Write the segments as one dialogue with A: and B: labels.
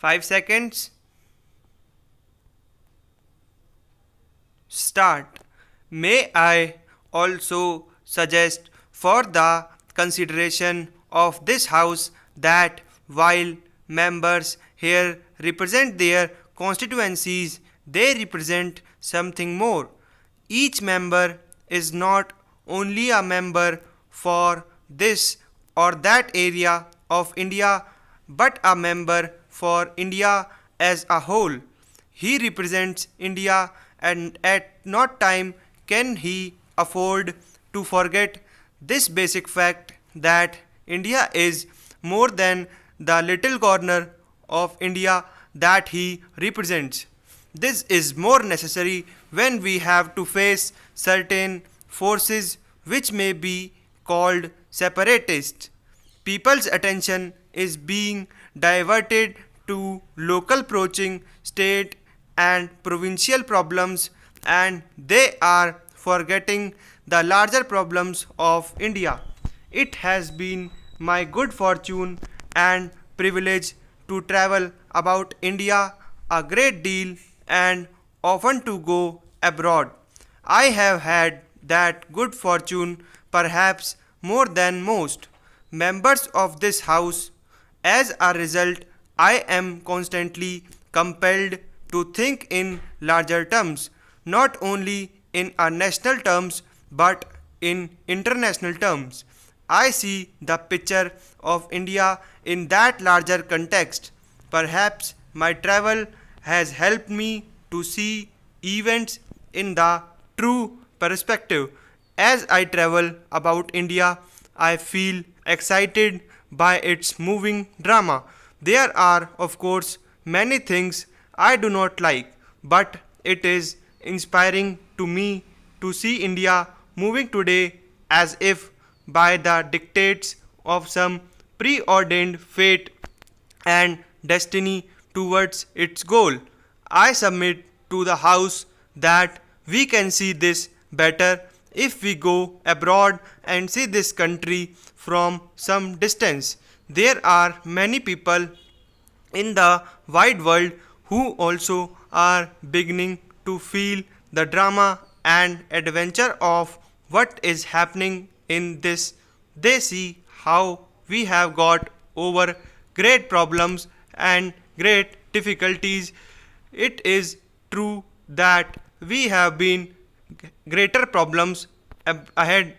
A: 5 seconds. Start. May I also suggest for the consideration of this house that while members here represent their constituencies, they represent something more. Each member is not only a member for this or that area of India, but a member for India as a whole. He represents India, and at no time can he afford to forget this basic fact that India is more than the little corner of India that he represents. This is more necessary when we have to face certain forces which may be called separatists. People's attention is being diverted to local approaching state and provincial problems, and they are forgetting the larger problems of India. It has been my good fortune and privilege to travel about India a great deal and often to go abroad. I have had that good fortune perhaps more than most members of this house. As a result, I am constantly compelled to think in larger terms, not only in our national terms but in international terms. I see the picture of India in that larger context. Perhaps my travel has helped me to see events in the true perspective. As I travel about India, I feel excited by its moving drama. There are, of course, many things I do not like, but it is inspiring to me to see India moving today as if by the dictates of some preordained fate and destiny towards its goal. I submit to the House that we can see this better if we go abroad and see this country from some distance. There are many people in the wide world who also are beginning to feel the drama and adventure of what is happening in this. They see how we have got over great problems and great difficulties. It is true that we have been greater problems ahead,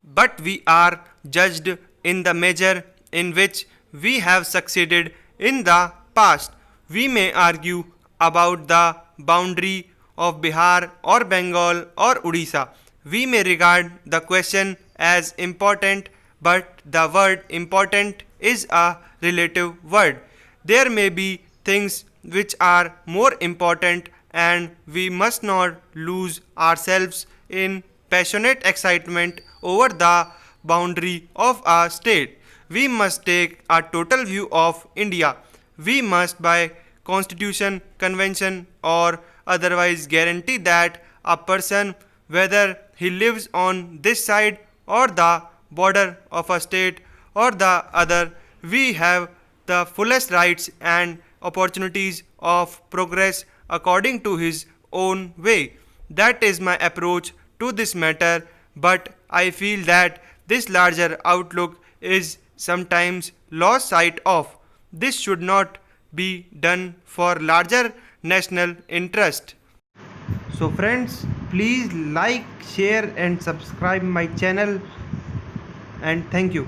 A: but we are judged in the measure in which we have succeeded in the past. We may argue about the boundary of Bihar or Bengal or Odisha. We may regard the question as important, but the word important is a relative word. There may be things which are more important, and we must not lose ourselves in passionate excitement over the boundary of our state. We must take a total view of India. We must, by constitution, convention, or otherwise, guarantee that a person, whether he lives on this side or the border of a state or the other, we have the fullest rights and opportunities of progress according to his own way. That is my approach to this matter, but I feel that this larger outlook is sometimes lost sight of. This should not be done for larger national interest. So friends, please like, share and subscribe my channel, and thank you.